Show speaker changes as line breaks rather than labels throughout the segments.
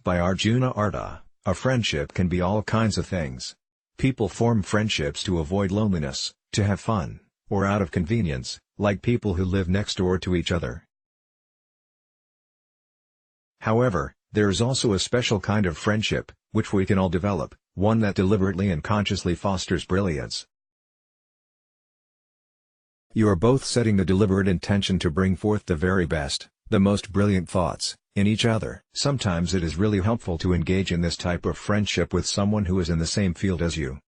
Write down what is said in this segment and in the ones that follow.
By Arjuna Ardagh, a friendship can be all kinds of things. People form friendships to avoid loneliness, to have fun, or out of convenience, like people who live next door to each other. However, there is also a special kind of friendship, which we can all develop, one that deliberately and consciously fosters brilliance. You are both setting the deliberate intention to bring forth the very best, the most brilliant thoughts, in each other. Sometimes it is really helpful to engage in this type of friendship with someone who is in the same field as you.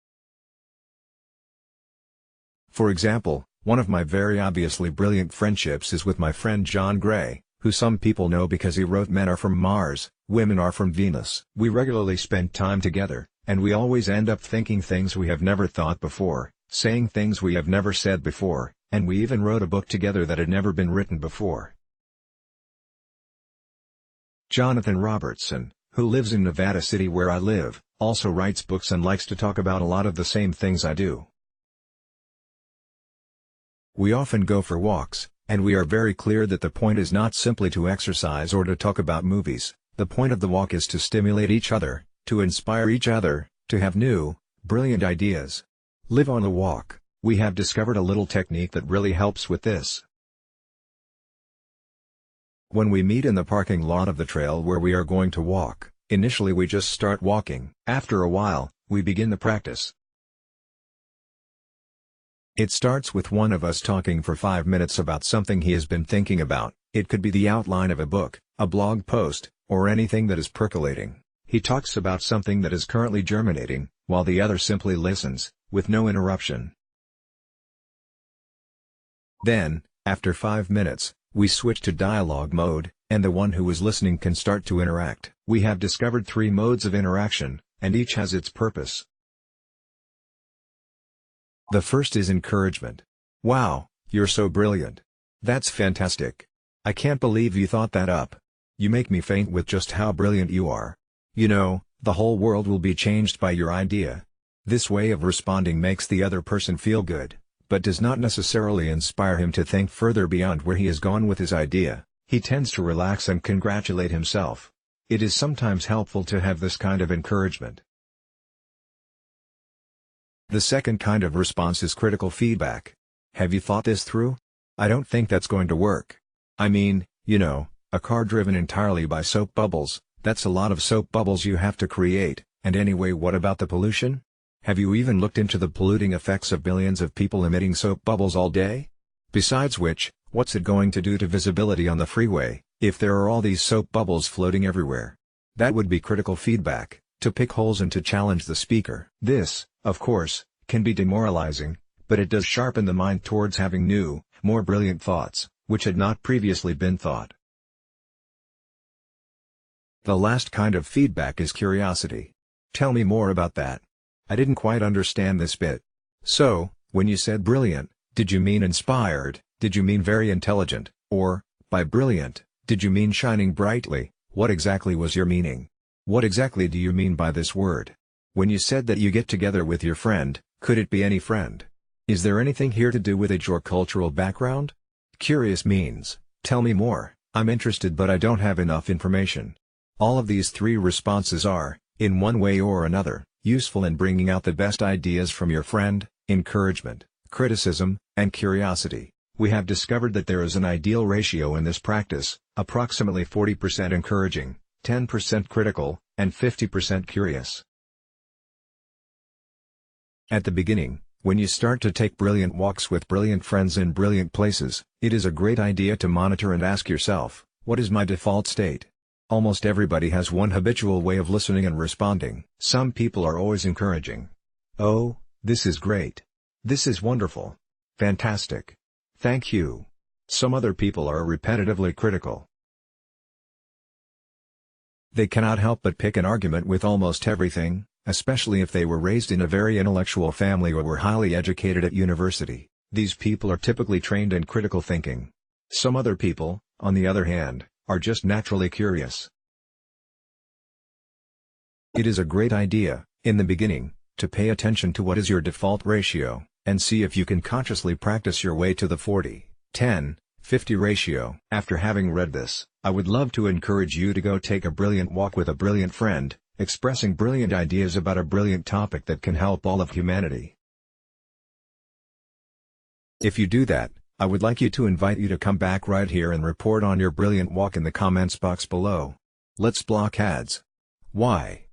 For example, one of my very obviously brilliant friendships is with my friend John Gray, who some people know because he wrote Men Are From Mars, Women Are From Venus. We regularly spend time together, and we always end up thinking things we have never thought before, saying things we have never said before, and we even wrote a book together that had never been written before. Jonathan Robertson, who lives in Nevada City where I live, also writes books and likes to talk about a lot of the same things I do. We often go for walks, and we are very clear that the point is not simply to exercise or to talk about movies. The point of the walk is to stimulate each other, to inspire each other, to have new, brilliant ideas. Live on the walk. We have discovered a little technique that really helps with this. When we meet in the parking lot of the trail where we are going to walk, initially we just start walking. After a while, we begin the practice. It starts with one of us talking for 5 minutes about something he has been thinking about. It could be the outline of a book, a blog post, or anything that is percolating. He talks about something that is currently germinating, while the other simply listens, with no interruption. Then, after 5 minutes, we switch to dialogue mode, and the one who is listening can start to interact. We have discovered 3 modes of interaction, and each has its purpose. The first is encouragement. Wow, you're so brilliant. That's fantastic. I can't believe you thought that up. You make me faint with just how brilliant you are. You know, the whole world will be changed by your idea. This way of responding makes the other person feel good, but does not necessarily inspire him to think further beyond where he has gone with his idea. He tends to relax and congratulate himself. It is sometimes helpful to have this kind of encouragement. The second kind of response is critical feedback. Have you thought this through? I don't think that's going to work. I mean, you know, a car driven entirely by soap bubbles, that's a lot of soap bubbles you have to create, and anyway, what about the pollution? Have you even looked into the polluting effects of billions of people emitting soap bubbles all day? Besides which, what's it going to do to visibility on the freeway, if there are all these soap bubbles floating everywhere? That would be critical feedback, to pick holes and to challenge the speaker. This, of course, can be demoralizing, but it does sharpen the mind towards having new, more brilliant thoughts, which had not previously been thought. The last kind of feedback is curiosity. Tell me more about that. I didn't quite understand this bit. So, when you said brilliant, did you mean inspired, did you mean very intelligent, or, by brilliant, did you mean shining brightly? What exactly was your meaning? What exactly do you mean by this word? When you said that you get together with your friend, could it be any friend? Is there anything here to do with age or cultural background? Curious means, tell me more, I'm interested but I don't have enough information. All of these 3 responses are, in one way or another, useful in bringing out the best ideas from your friend: encouragement, criticism, and curiosity. We have discovered that there is an ideal ratio in this practice, approximately 40% encouraging, 10% critical, and 50% curious. At the beginning, when you start to take brilliant walks with brilliant friends in brilliant places, it is a great idea to monitor and ask yourself, what is my default state? Almost everybody has one habitual way of listening and responding. Some people are always encouraging. Oh, this is great. This is wonderful. Fantastic. Thank you. Some other people are repetitively critical. They cannot help but pick an argument with almost everything, especially if they were raised in a very intellectual family or were highly educated at university. These people are typically trained in critical thinking. Some other people, on the other hand, are just naturally curious. It is a great idea, in the beginning, to pay attention to what is your default ratio, and see if you can consciously practice your way to the 40-10-50 ratio. After having read this, I would love to encourage you to go take a brilliant walk with a brilliant friend, expressing brilliant ideas about a brilliant topic that can help all of humanity. If you do that, I would like to invite you to come back right here and report on your brilliant walk in the comments box below. Let's block ads. Why?